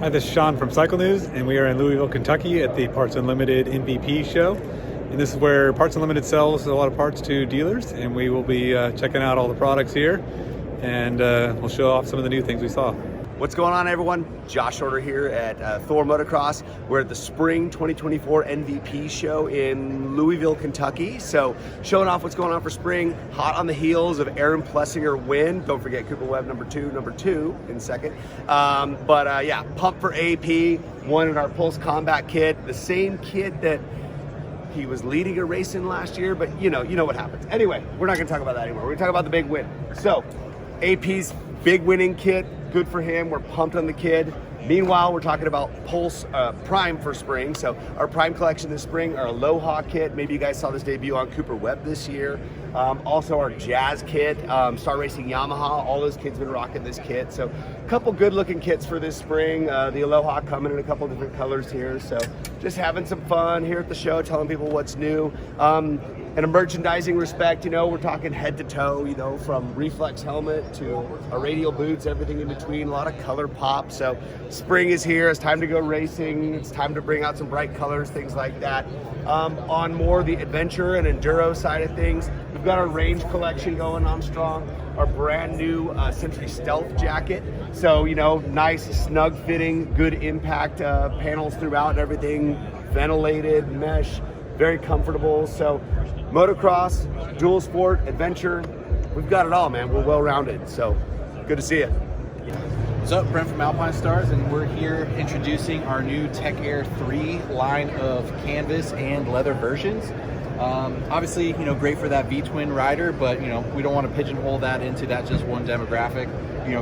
Hi, this is Sean from Cycle News, and we are in Louisville, Kentucky at the Parts Unlimited MVP show. And this is where Parts Unlimited sells a lot of parts to dealers, and we will be checking out all the products here, and we'll show off some of the new things we saw. What's going on, everyone? Josh Shorter here at Thor Motocross. We're at the Spring 2024 MVP show in Louisville, Kentucky. So showing off what's going on for spring, hot on the heels of Aaron Plessinger win. Don't forget Cooper Webb number two in second. Yeah, pumped for AP, won in our Pulse Combat kit, the same kit that he was leading a race in last year, but you know what happens. Anyway, we're not gonna talk about that anymore. We're gonna talk about the big win. So AP's big winning kit, good for him. We're pumped on the kid. Meanwhile, we're talking about Pulse Prime for spring. So our Prime collection this spring, our Aloha kit. Maybe you guys saw this debut on Cooper Webb this year. Also our Jazz kit, Star Racing Yamaha. All those kids been rocking this kit. So a couple good looking kits for this spring. The Aloha coming in a couple different colors here. So just having some fun here at the show, telling people what's new. In a merchandising respect, we're talking head to toe, from reflex helmet to our radial boots, everything in between, a lot of color pop. So spring is here, it's time to go racing, it's time to bring out some bright colors, things like that. On more the adventure and enduro side of things, we've got our range collection going on strong, our brand new Century Stealth jacket. So, nice, snug fitting, good impact panels throughout and everything, ventilated, mesh, very comfortable. So motocross, dual sport, adventure, we've got it all, man. We're well-rounded, so good to see you. What's up, Brent from Alpine Stars, and we're here introducing our new Tech Air 3 line of canvas and leather versions. Obviously, great for that V-twin rider, but we don't want to pigeonhole that into that just one demographic.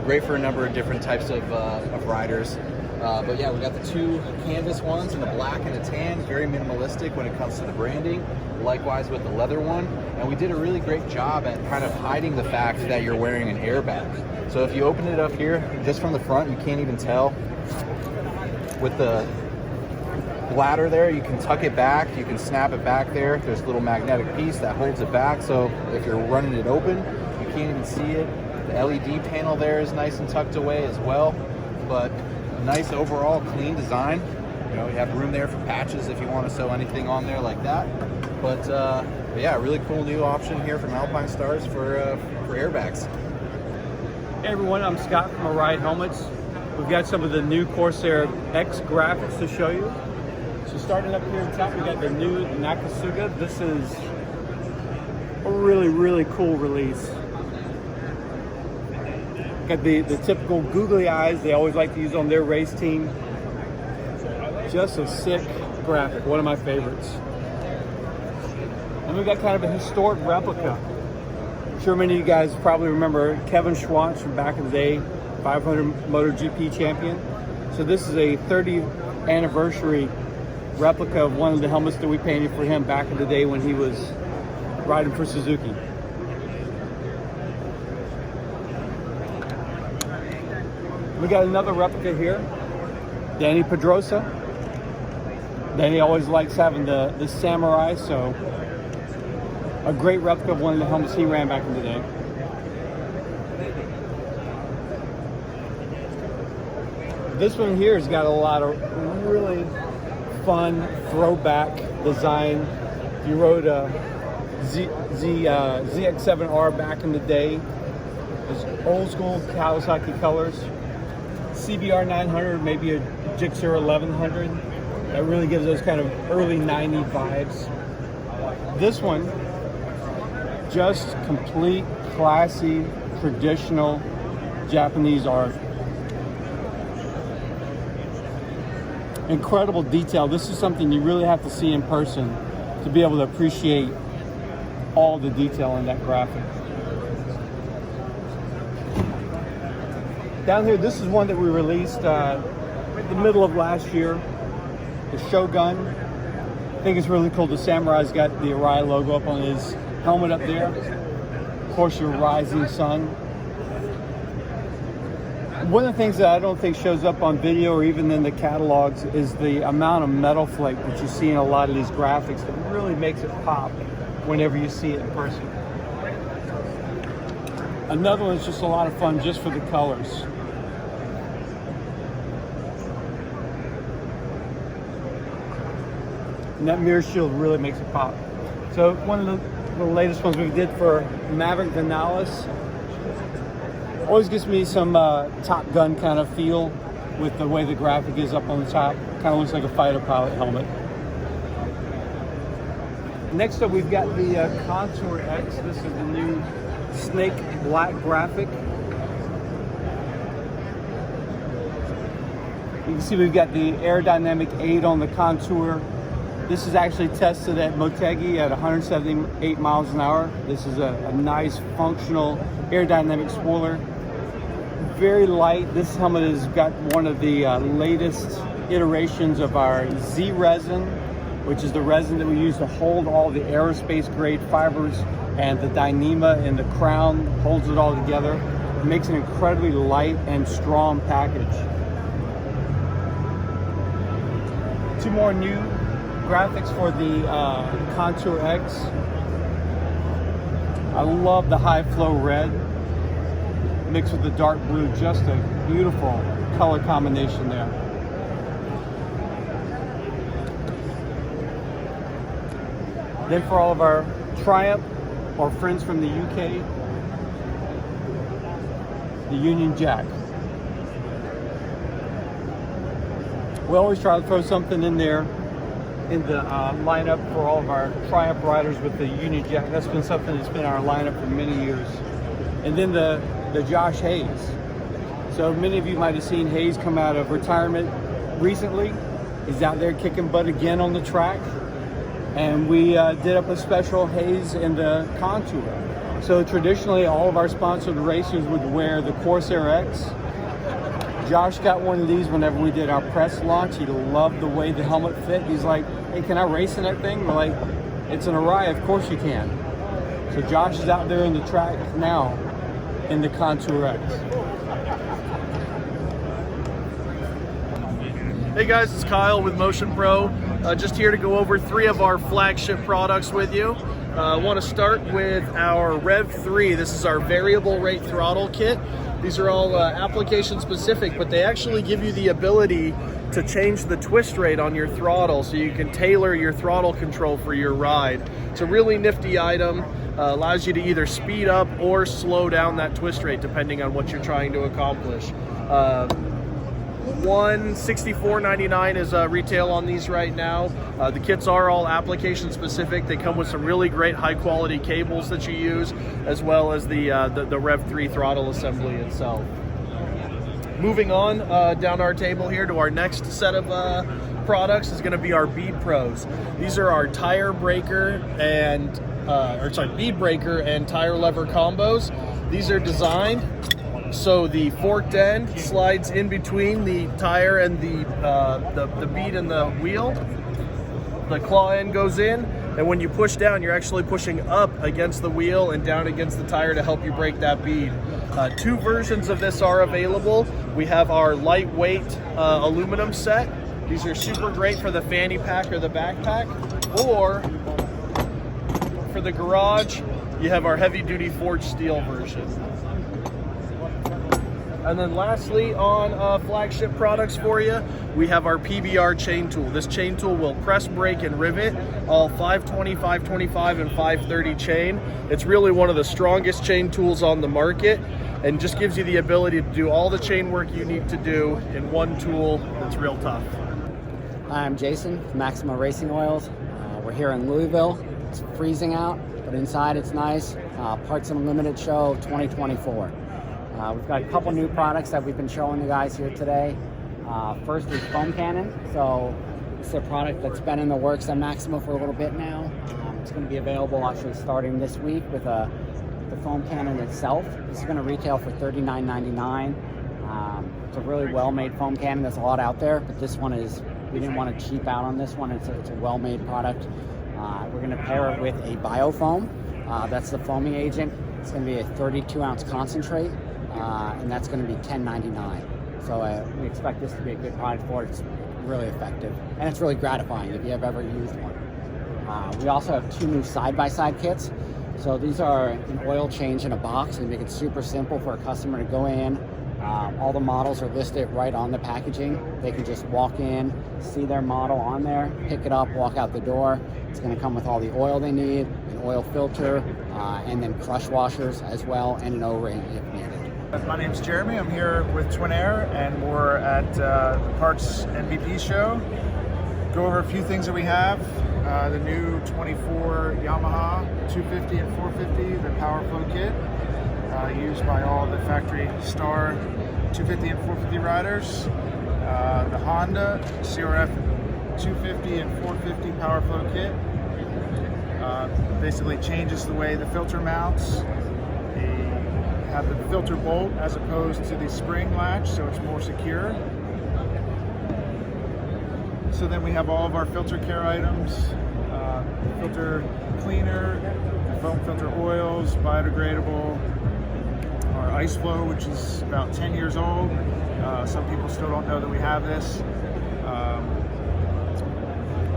Great for a number of different types of riders. But yeah, we got the two canvas ones in the black and the tan, very minimalistic when it comes to the branding. Likewise with the leather one, and we did a really great job at kind of hiding the fact that you're wearing an airbag. So if you open it up here, just from the front, you can't even tell. With the bladder there, you can tuck it back, you can snap it back there. There's a little magnetic piece that holds it back, so if you're running it open, you can't even see it. The LED panel there is nice and tucked away as well, but nice overall clean design. You have room there for patches if you want to sew anything on there like that. But yeah, really cool new option here from Alpine Stars for airbags. Hey everyone, I'm Scott from Ride Helmets. We've got some of the new Corsair X graphics to show you. So starting up here at the top, we got the new Nakasuga. This is a really, really cool release. Got the typical googly eyes they always like to use on their race team. Just a sick graphic, one of my favorites. And we've got kind of a historic replica. I'm sure many of you guys probably remember Kevin Schwantz from back in the day, 500 MotoGP champion. So this is a 30th anniversary replica of one of the helmets that we painted for him back in the day when he was riding for Suzuki. We got another replica here, Danny Pedrosa. Danny always likes having the samurai, so a great replica of one of the helmets he ran back in the day. This one here has got a lot of really fun throwback design. If you rode a ZX7R back in the day, those old school Kawasaki colors. CBR 900, maybe a Gixxer 1100. That really gives those kind of early 90s vibes. This one, just complete, classy, traditional Japanese art. Incredible detail. This is something you really have to see in person to be able to appreciate all the detail in that graphic. Down here, this is one that we released in the middle of last year. The Shogun. I think it's really cool. The Samurai's got the Arai logo up on his helmet up there. Of course, your rising sun. One of the things that I don't think shows up on video or even in the catalogs is the amount of metal flake that you see in a lot of these graphics that really makes it pop whenever you see it in person. Another one is just a lot of fun just for the colors. and that mirror shield really makes it pop. So one of the latest ones we did for Maverick Vinales always gives me some Top Gun kind of feel with the way the graphic is up on the top. Kind of looks like a fighter pilot helmet. Next up, we've got the Contour X. This is the new snake black graphic. You can see we've got the aerodynamic aid on the Contour. This is actually tested at Motegi at 178 miles an hour. This is a nice functional aerodynamic spoiler. Very light. This helmet has got one of the latest iterations of our Z resin, which is the resin that we use to hold all the aerospace grade fibers, and the Dyneema in the crown holds it all together. It makes an incredibly light and strong package. Two more new graphics for the Contour X. I love the high flow red mixed with the dark blue. Just a beautiful color combination there. Then for all of our Triumph or friends from the UK, the Union Jack. We always try to throw something in there in the lineup for all of our Triumph riders with the Union Jack. That's been something that's been our lineup for many years. And then the Josh Hayes. So many of you might have seen Hayes come out of retirement recently. He's out there kicking butt again on the track. And we did up a special Hayes in the Contour. So traditionally, all of our sponsored racers would wear the Corsair X. Josh got one of these whenever we did our press launch. He loved the way the helmet fit. He's like, hey, can I race in that thing? We're like, it's an Arai, of course you can. So Josh is out there in the track now in the Contour X. Hey guys, it's Kyle with Motion Pro. Just here to go over 3 of our flagship products with you. I want to start with our Rev 3. This is our variable rate throttle kit. These are all application specific, but they actually give you the ability to change the twist rate on your throttle so you can tailor your throttle control for your ride. It's a really nifty item. Allows you to either speed up or slow down that twist rate depending on what you're trying to accomplish. $164.99 is retail on these right now. The kits are all application specific. They come with some really great high quality cables that you use, as well as the Rev 3 throttle assembly itself. Moving on down our table here to our next set of products is going to be our Bead Pros. These are our tire breaker and bead breaker and tire lever combos. These are designed so the forked end slides in between the tire and the bead and the wheel. The claw end goes in, and when you push down, you're actually pushing up against the wheel and down against the tire to help you break that bead. 2 versions of this are available. We have our lightweight aluminum set. These are super great for the fanny pack or the backpack, or for the garage, you have our heavy duty forged steel version. And then lastly, on flagship products for you, we have our PBR chain tool. This chain tool will press, break, and rivet all 520, 525, and 530 chain. It's really one of the strongest chain tools on the market, and just gives you the ability to do all the chain work you need to do in one tool that's real tough. Hi, I'm Jason from Maxima Racing Oils. We're here in Louisville. It's freezing out, but inside it's nice. Parts Unlimited Show 2024. We've got a couple new products that we've been showing you guys here today. First is foam cannon. So it's a product that's been in the works at Maxima for a little bit now. It's going to be available actually starting this week with the foam cannon itself. This is going to retail for $39.99. It's a really well-made foam cannon. There's a lot out there, but this one is, we didn't want to cheap out on this one. It's a well-made product. We're going to pair it with a biofoam. That's the foaming agent. It's going to be a 32-ounce concentrate. And that's going to be $10.99. So we expect this to be a good product for it. It's really effective, and it's really gratifying if you have ever used one. We also have 2 new side-by-side kits. So these are an oil change in a box, and make it super simple for a customer to go in, All the models are listed right on the packaging. They can just walk in, see their model on there, pick it up, walk out the door. It's going to come with all the oil they need, an oil filter, and then crush washers as well, and an O-ring if needed. My name's Jeremy. I'm here with Twin Air, and we're at the Parts NVP show. Go over a few things that we have. The new 24 Yamaha 250 and 450, the Power Flow kit, used by all the factory Star 250 and 450 riders. The Honda CRF 250 and 450 Power Flow kit. Basically changes the way the filter mounts. They have the filter bolt as opposed to the spring latch, so it's more secure. So then we have all of our filter care items, filter cleaner, foam filter oils, biodegradable, our ice flow, which is about 10 years old. Some people still don't know that we have this.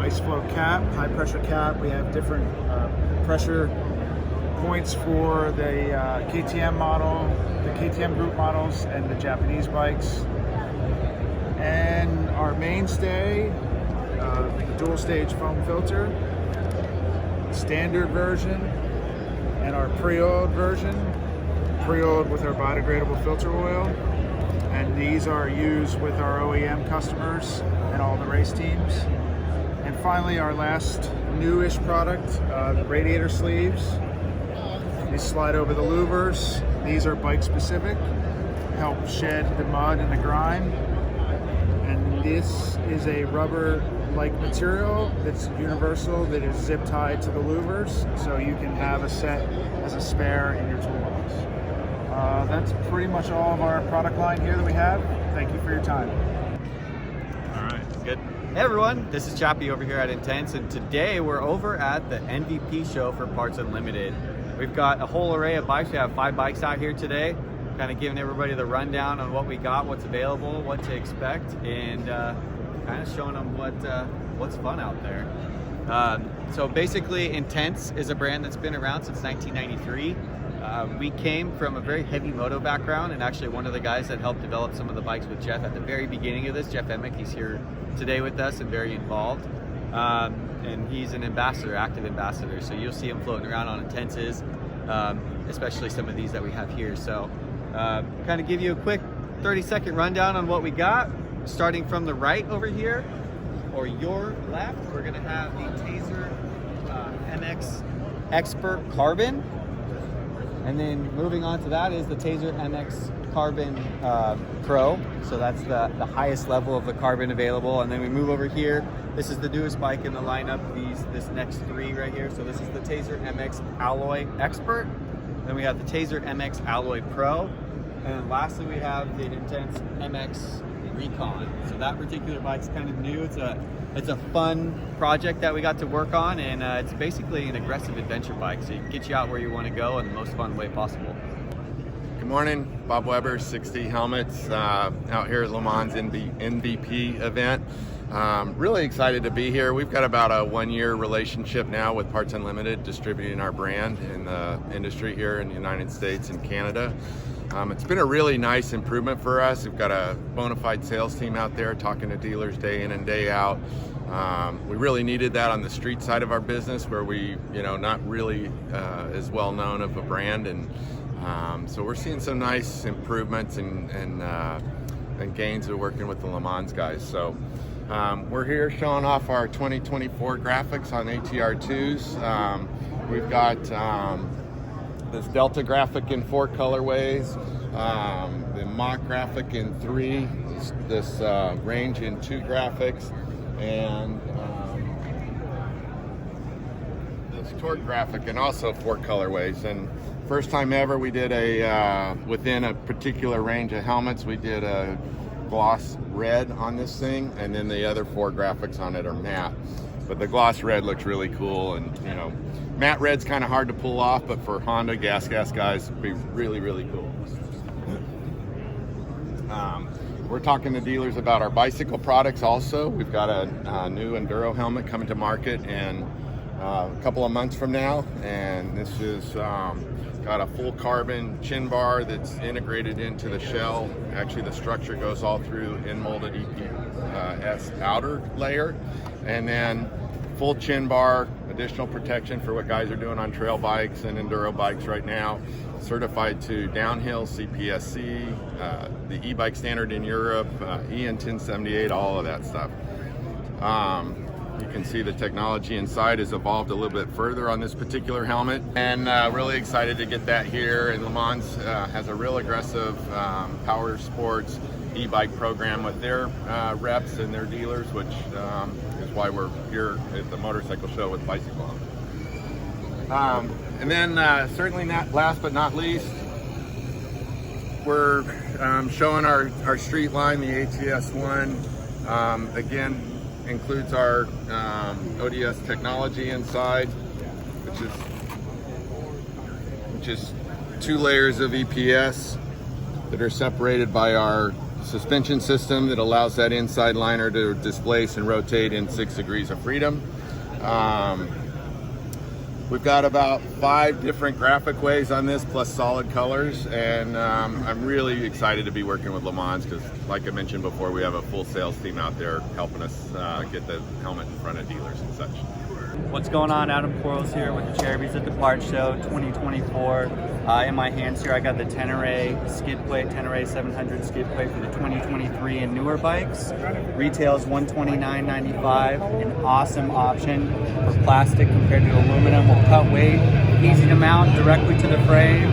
Ice flow cap, high pressure cap. We have different pressure points for the KTM model, the KTM group models, and the Japanese bikes. And our mainstay, dual stage foam filter, standard version, and our pre-oiled version, pre-oiled with our biodegradable filter oil. And these are used with our OEM customers and all the race teams. And finally, our last newish product, the radiator sleeves. They slide over the louvers. These are bike specific, help shed the mud and the grime. And this is a rubber-like material that's universal, that is zip tied to the louvers, so you can have a set as a spare in your toolbox. That's pretty much all of our product line here that we have. Thank you for your time. All right, good. Hey everyone, this is Chappie over here at Intense, and today we're over at the NVP show for Parts Unlimited. We've got a whole array of bikes. We have 5 bikes out here today, kind of giving everybody the rundown on what we got, what's available, what to expect, and kind of showing them what's fun out there. So basically, Intense is a brand that's been around since 1993. We came from a very heavy moto background, and actually one of the guys that helped develop some of the bikes with Jeff at the very beginning of this, Jeff Emick, he's here today with us and very involved. And he's an ambassador, active ambassador, so you'll see him floating around on Intenses, especially some of these that we have here. So kind of give you a quick 30-second rundown on what we got. Starting from the right over here, or your left, we're gonna have the Taser MX Expert Carbon. And then moving on to that is the Taser MX Carbon Pro. So that's the highest level of the carbon available. And then we move over here. This is the newest bike in the lineup, this next 3 right here. So this is the Taser MX Alloy Expert. Then we have the Taser MX Alloy Pro. And then lastly, we have the Intense MX Recon. So that particular bike's kind of new. It's a fun project that we got to work on, and it's basically an aggressive adventure bike, so it gets you out where you want to go in the most fun way possible. Good morning, Bob Weber, 60 Helmets, out here at Le Mans NVP event. Really excited to be here. We've got about a 1-year relationship now with Parts Unlimited, distributing our brand in the industry here in the United States and Canada. It's been a really nice improvement for us. We've got a bona fide sales team out there talking to dealers day in and day out. We really needed that on the street side of our business, where we, not really as well known of a brand, and so we're seeing some nice improvements and gains of working with the Le Mans guys. So we're here showing off our 2024 graphics on ATR2s. We've got this Delta graphic in 4 colorways, the Mach graphic in 3, this range in 2 graphics, and this Torque graphic in also 4 colorways. And first time ever we did within a particular range of helmets, we did a gloss red on this thing, and then the other 4 graphics on it are matte. But the gloss red looks really cool, and matte red's kind of hard to pull off, but for Honda gas guys, it'd be really, really cool. We're talking to dealers about our bicycle products also. We've got a new Enduro helmet coming to market in a couple of months from now, and this is got a full carbon chin bar that's integrated into the shell. Actually, the structure goes all through in molded EPS outer layer, and then full chin bar, additional protection for what guys are doing on trail bikes and enduro bikes right now. Certified to downhill, CPSC, the e-bike standard in Europe, EN 1078, all of that stuff. You can see the technology inside has evolved a little bit further on this particular helmet, and really excited to get that here. And Le Mans has a real aggressive power sports e-bike program with their reps and their dealers, which is why we're here at the motorcycle show with Bicycle. And then certainly not last but not least, we're showing our street line, the ATS1. Again, includes our ODS technology inside, which is 2 layers of EPS that are separated by our suspension system that allows that inside liner to displace and rotate in 6 degrees of freedom. We've got about 5 different graphic ways on this, plus solid colors, and I'm really excited to be working with Le Mans because, like I mentioned before, we have a full sales team out there helping us get the helmet in front of dealers and such. What's going on? Adam Quarles here with the Cherubies at the Parts Show 2024. In my hands here I got the Tenere skid plate, Tenere 700 skid plate for the 2023 and newer bikes. Retails $129.95, an awesome option for plastic compared to aluminum. Will cut weight, easy to mount directly to the frame.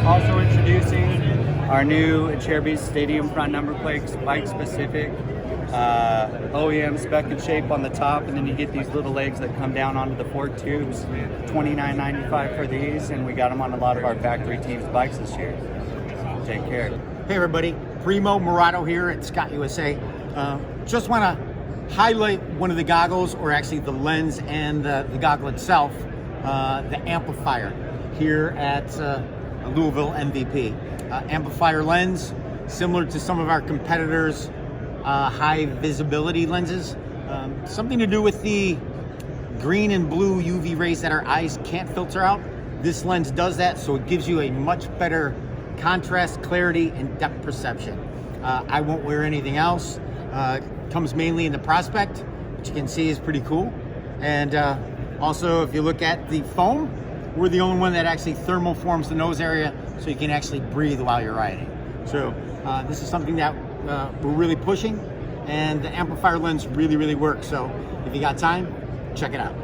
Also introducing our new Cherubies Stadium front number plates, bike specific. OEM spec and shape on the top, and then you get these little legs that come down onto the fork tubes. $29.95 for these, and we got them on a lot of our factory teams bikes this year. Take care. Hey everybody, Primo Murato here at Scott USA. Just want to highlight one of the goggles, or actually the lens and the goggle itself, the amplifier here at Louisville MVP. Amplifier lens, similar to some of our competitors' high visibility lenses. Something to do with the green and blue UV rays that our eyes can't filter out. This lens does that, so it gives you a much better contrast, clarity, and depth perception. I won't wear anything else. Comes mainly in the Prospect, which you can see is pretty cool. And also, if you look at the foam, we're the only one that actually thermal forms the nose area, so you can actually breathe while you're riding. So this is something that we're really pushing, and the amplifier lens really works. So if you got time, check it out.